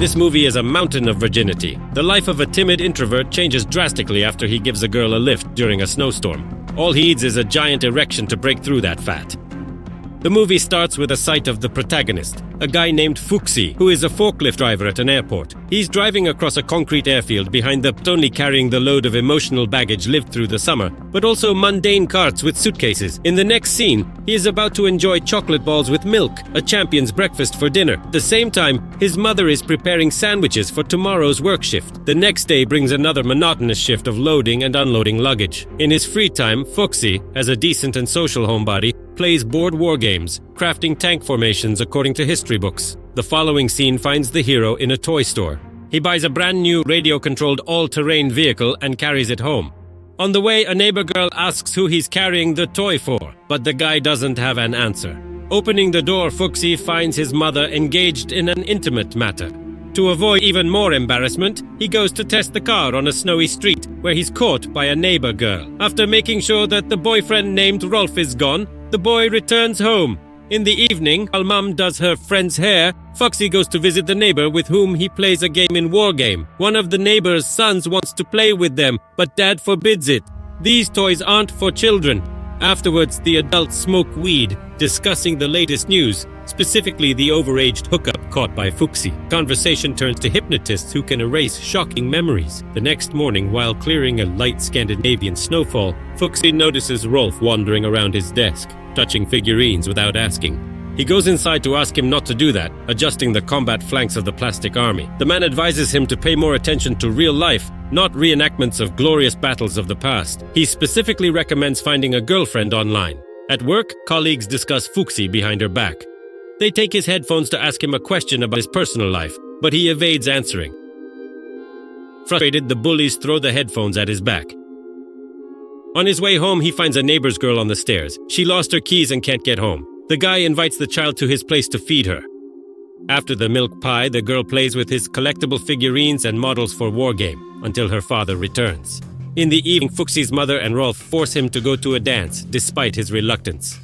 This movie is a mountain of virginity. The life of a timid introvert changes drastically after he gives a girl a lift during a snowstorm. All he needs is a giant erection to break through that fat. The movie starts with a sight of the protagonist, a guy named Fusi, who is a forklift driver at an airport. He's driving across a concrete airfield behind the only carrying the load of emotional baggage lived through the summer, but also mundane carts with suitcases. In the next scene, he is about to enjoy chocolate balls with milk, a champion's breakfast for dinner. At the same time, his mother is preparing sandwiches for tomorrow's work shift. The next day brings another monotonous shift of loading and unloading luggage. In his free time, Fusi, as a decent and social homebody, plays board war games, crafting tank formations according to history books. The following scene finds the hero in a toy store. He buys a brand new radio-controlled all-terrain vehicle and carries it home. On the way, a neighbor girl asks who he's carrying the toy for, but the guy doesn't have an answer. Opening the door, Fusi finds his mother engaged in an intimate matter. To avoid even more embarrassment, he goes to test the car on a snowy street, where he's caught by a neighbor girl. After making sure that the boyfriend named Rolf is gone, the boy returns home. In the evening, while mom does her friend's hair, Foxy goes to visit the neighbor with whom he plays a game in War Game. One of the neighbor's sons wants to play with them, but dad forbids it. These toys aren't for children. Afterwards, the adults smoke weed, discussing the latest news, specifically the overaged hookup caught by Fusi. Conversation turns to hypnotists who can erase shocking memories. The next morning, while clearing a light Scandinavian snowfall, Fusi notices Rolf wandering around his desk, touching figurines without asking. He goes inside to ask him not to do that, adjusting the combat flanks of the plastic army. The man advises him to pay more attention to real life, not reenactments of glorious battles of the past. He specifically recommends finding a girlfriend online. At work, colleagues discuss Fusi behind her back. They take his headphones to ask him a question about his personal life, but he evades answering. Frustrated, the bullies throw the headphones at his back. On his way home, he finds a neighbor's girl on the stairs. She lost her keys and can't get home. The guy invites the child to his place to feed her. After the milk pie, the girl plays with his collectible figurines and models for War Game until her father returns. In the evening, Fuxi's mother and Rolf force him to go to a dance, despite his reluctance.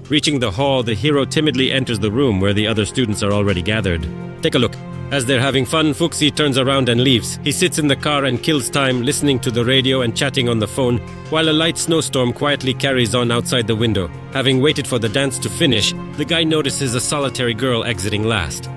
Reaching the hall, the hero timidly enters the room where the other students are already gathered. Take a look. As they're having fun, Fusi turns around and leaves. He sits in the car and kills time, listening to the radio and chatting on the phone, while a light snowstorm quietly carries on outside the window. Having waited for the dance to finish, the guy notices a solitary girl exiting last.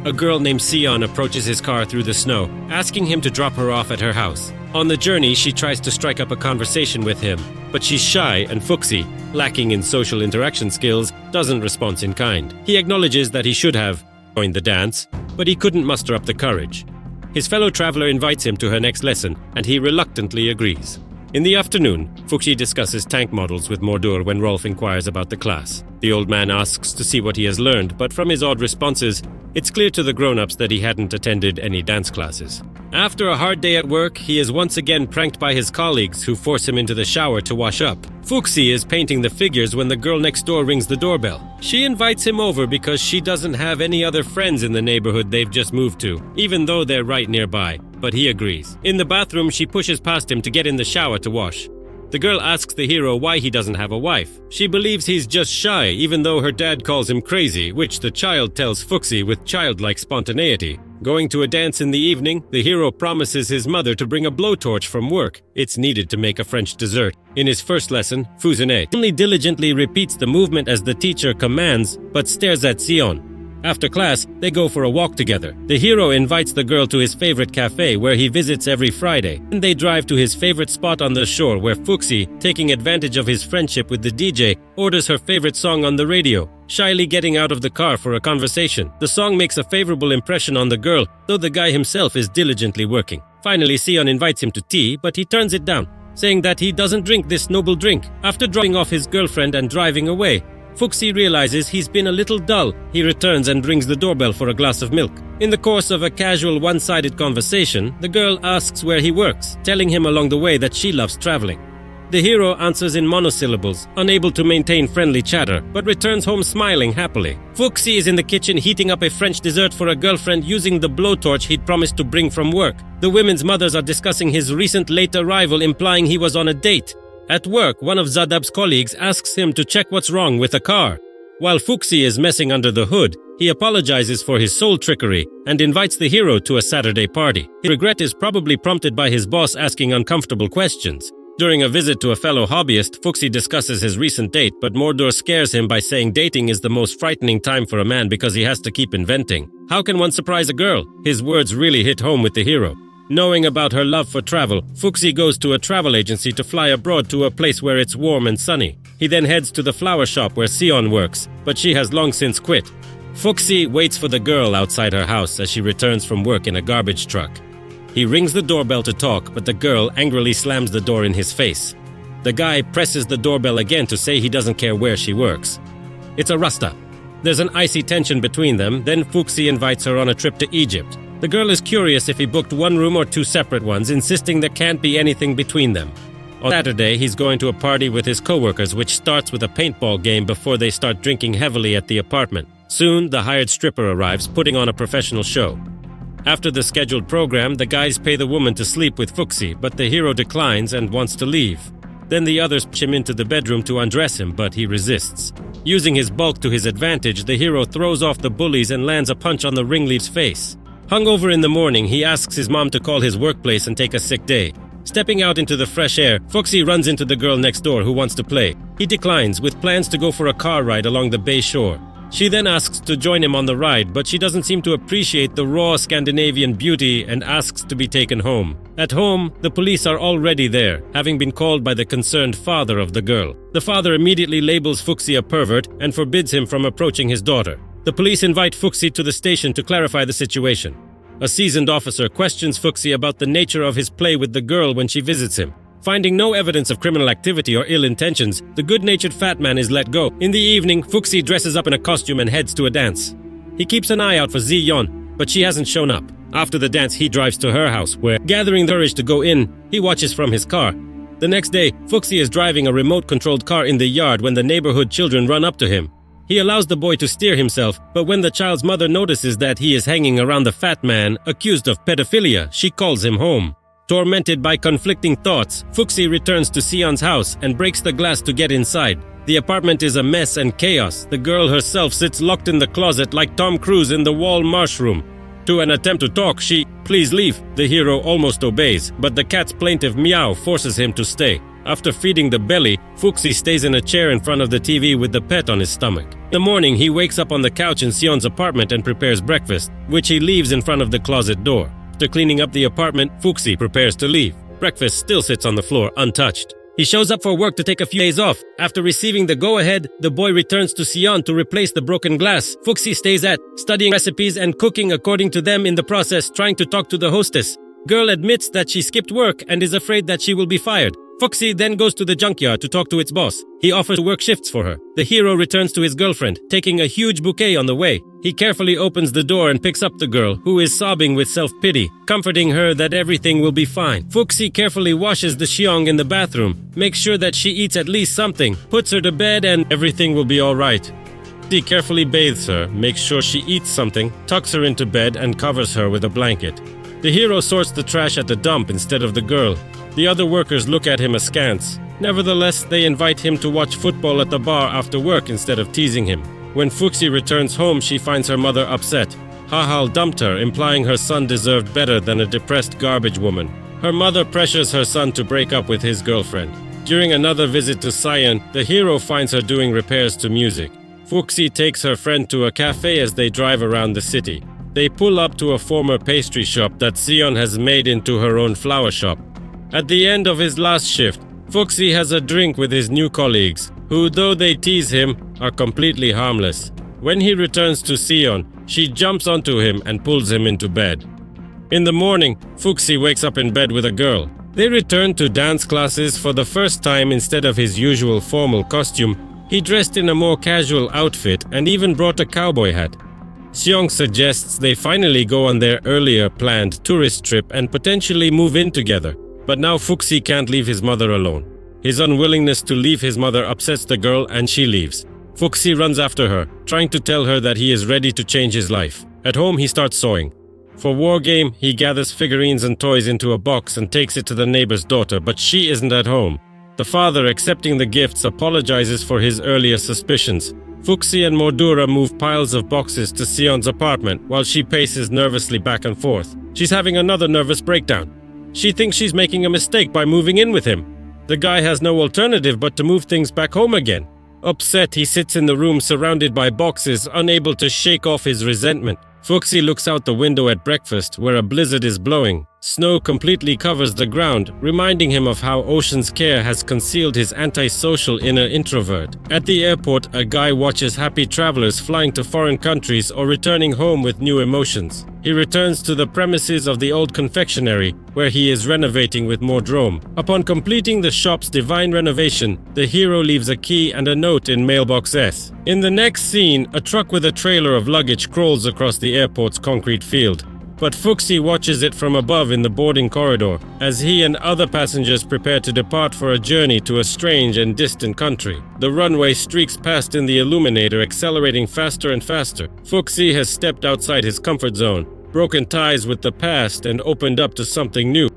A girl named Sion approaches his car through the snow, asking him to drop her off at her house. On the journey, she tries to strike up a conversation with him, but she's shy and Fusi, lacking in social interaction skills, doesn't respond in kind. He acknowledges that he should have joined the dance, but he couldn't muster up the courage. His fellow traveler invites him to her next lesson, and he reluctantly agrees. In the afternoon, Fuxi discusses tank models with Mordur when Rolf inquires about the class. The old man asks to see what he has learned, but from his odd responses, it's clear to the grown-ups that he hadn't attended any dance classes. After a hard day at work, he is once again pranked by his colleagues who force him into the shower to wash up. Fuxi is painting the figures when the girl next door rings the doorbell. She invites him over because she doesn't have any other friends in the neighborhood they've just moved to, even though they're right nearby, but he agrees. In the bathroom, she pushes past him to get in the shower to wash. The girl asks the hero why he doesn't have a wife. She believes he's just shy, even though her dad calls him crazy, which the child tells Fuxi with childlike spontaneity. Going to a dance in the evening, the hero promises his mother to bring a blowtorch from work. It's needed to make a French dessert. In his first lesson, Fusinet only diligently repeats the movement as the teacher commands, but stares at Sion. After class, they go for a walk together. The hero invites the girl to his favorite cafe where he visits every Friday. And they drive to his favorite spot on the shore where Fuxi, taking advantage of his friendship with the DJ, orders her favorite song on the radio, shyly getting out of the car for a conversation. The song makes a favorable impression on the girl, though the guy himself is diligently working. Finally, Sion invites him to tea, but he turns it down, saying that he doesn't drink this noble drink. After dropping off his girlfriend and driving away, Fuxi realizes he's been a little dull. He returns and rings the doorbell for a glass of milk. In the course of a casual one-sided conversation, the girl asks where he works, telling him along the way that she loves traveling. The hero answers in monosyllables, unable to maintain friendly chatter, but returns home smiling happily. Fuxi is in the kitchen heating up a French dessert for a girlfriend using the blowtorch he'd promised to bring from work. The women's mothers are discussing his recent late arrival, implying he was on a date. At work, one of Zadab's colleagues asks him to check what's wrong with a car. While Fusi is messing under the hood, he apologizes for his soul trickery and invites the hero to a Saturday party. His regret is probably prompted by his boss asking uncomfortable questions. During a visit to a fellow hobbyist, Fusi discusses his recent date, but Mordor scares him by saying dating is the most frightening time for a man because he has to keep inventing. How can one surprise a girl? His words really hit home with the hero. Knowing about her love for travel, Fusi goes to a travel agency to fly abroad to a place where it's warm and sunny. He then heads to the flower shop where Sion works, but she has long since quit. Fusi waits for the girl outside her house as she returns from work in a garbage truck. He rings the doorbell to talk, but the girl angrily slams the door in his face. The guy presses the doorbell again to say he doesn't care where she works. It's a Rasta. There's an icy tension between them, then Fusi invites her on a trip to Egypt. The girl is curious if he booked one room or two separate ones, insisting there can't be anything between them. On Saturday, he's going to a party with his coworkers, which starts with a paintball game before they start drinking heavily at the apartment. Soon, the hired stripper arrives, putting on a professional show. After the scheduled program, the guys pay the woman to sleep with Fusi, but the hero declines and wants to leave. Then the others push him into the bedroom to undress him, but he resists. Using his bulk to his advantage, the hero throws off the bullies and lands a punch on the ringleader's face. Hungover in the morning, he asks his mom to call his workplace and take a sick day. Stepping out into the fresh air, Fusi runs into the girl next door who wants to play. He declines, with plans to go for a car ride along the bay shore. She then asks to join him on the ride, but she doesn't seem to appreciate the raw Scandinavian beauty and asks to be taken home. At home, the police are already there, having been called by the concerned father of the girl. The father immediately labels Fusi a pervert and forbids him from approaching his daughter. The police invite Fusi to the station to clarify the situation. A seasoned officer questions Fusi about the nature of his play with the girl when she visits him. Finding no evidence of criminal activity or ill intentions, the good-natured fat man is let go. In the evening, Fusi dresses up in a costume and heads to a dance. He keeps an eye out for Zion, but she hasn't shown up. After the dance, he drives to her house, where, gathering the courage to go in, he watches from his car. The next day, Fusi is driving a remote-controlled car in the yard when the neighborhood children run up to him. He allows the boy to steer himself, but when the child's mother notices that he is hanging around the fat man, accused of pedophilia, she calls him home. Tormented by conflicting thoughts, Fusi returns to Sion's house and breaks the glass to get inside. The apartment is a mess and chaos. The girl herself sits locked in the closet like Tom Cruise in the wall mushroom. To an attempt to talk, she, "Please leave." The hero almost obeys, but the cat's plaintive meow forces him to stay. After feeding the belly, Fusi stays in a chair in front of the TV with the pet on his stomach. In the morning, he wakes up on the couch in Sion's apartment and prepares breakfast, which he leaves in front of the closet door. After cleaning up the apartment, Fusi prepares to leave. Breakfast still sits on the floor, untouched. He shows up for work to take a few days off. After receiving the go-ahead, the boy returns to Sion to replace the broken glass. Fusi stays at, studying recipes and cooking according to them, in the process trying to talk to the hostess. Girl admits that she skipped work and is afraid that she will be fired. Fusi then goes to the junkyard to talk to its boss. He offers to work shifts for her. The hero returns to his girlfriend, taking a huge bouquet on the way. He carefully opens the door and picks up the girl, who is sobbing with self-pity, comforting her that everything will be fine. Fusi carefully washes the Xiong in the bathroom, makes sure that she eats at least something, puts her to bed, and everything will be alright. He carefully bathes her, makes sure she eats something, tucks her into bed, and covers her with a blanket. The hero sorts the trash at the dump instead of the girl. The other workers look at him askance. Nevertheless, they invite him to watch football at the bar after work instead of teasing him. When Fusi returns home, she finds her mother upset. Hahal dumped her, implying her son deserved better than a depressed garbage woman. Her mother pressures her son to break up with his girlfriend. During another visit to Sion, the hero finds her doing repairs to music. Fusi takes her friend to a cafe as they drive around the city. They pull up to a former pastry shop that Sion has made into her own flower shop. At the end of his last shift, Fusi has a drink with his new colleagues, who, though they tease him, are completely harmless. When he returns to Sion, she jumps onto him and pulls him into bed. In the morning, Fusi wakes up in bed with a girl. They return to dance classes for the first time. Instead of his usual formal costume, he dressed in a more casual outfit and even brought a cowboy hat. Xiong suggests they finally go on their earlier planned tourist trip and potentially move in together. But now Fusi can't leave his mother alone. His unwillingness to leave his mother upsets the girl and she leaves. Fusi runs after her, trying to tell her that he is ready to change his life. At home, he starts sewing. For war game, he gathers figurines and toys into a box and takes it to the neighbor's daughter, but she isn't at home. The father, accepting the gifts, apologizes for his earlier suspicions. Fuxi and Mordura move piles of boxes to Sion's apartment while she paces nervously back and forth. She's having another nervous breakdown. She thinks she's making a mistake by moving in with him. The guy has no alternative but to move things back home again. Upset, he sits in the room surrounded by boxes, unable to shake off his resentment. Fuxi looks out the window at breakfast, where a blizzard is blowing. Snow completely covers the ground, reminding him of how Ocean's care has concealed his antisocial inner introvert. At the airport, a guy watches happy travelers flying to foreign countries or returning home with new emotions. He returns to the premises of the old confectionery, where he is renovating with Mordrome. Upon completing the shop's divine renovation, the hero leaves a key and a note in Mailbox S. In the next scene, a truck with a trailer of luggage crawls across the airport's concrete field. But Fuxi watches it from above in the boarding corridor, as he and other passengers prepare to depart for a journey to a strange and distant country. The runway streaks past in the illuminator, accelerating faster and faster. Fuxi has stepped outside his comfort zone, broken ties with the past, and opened up to something new.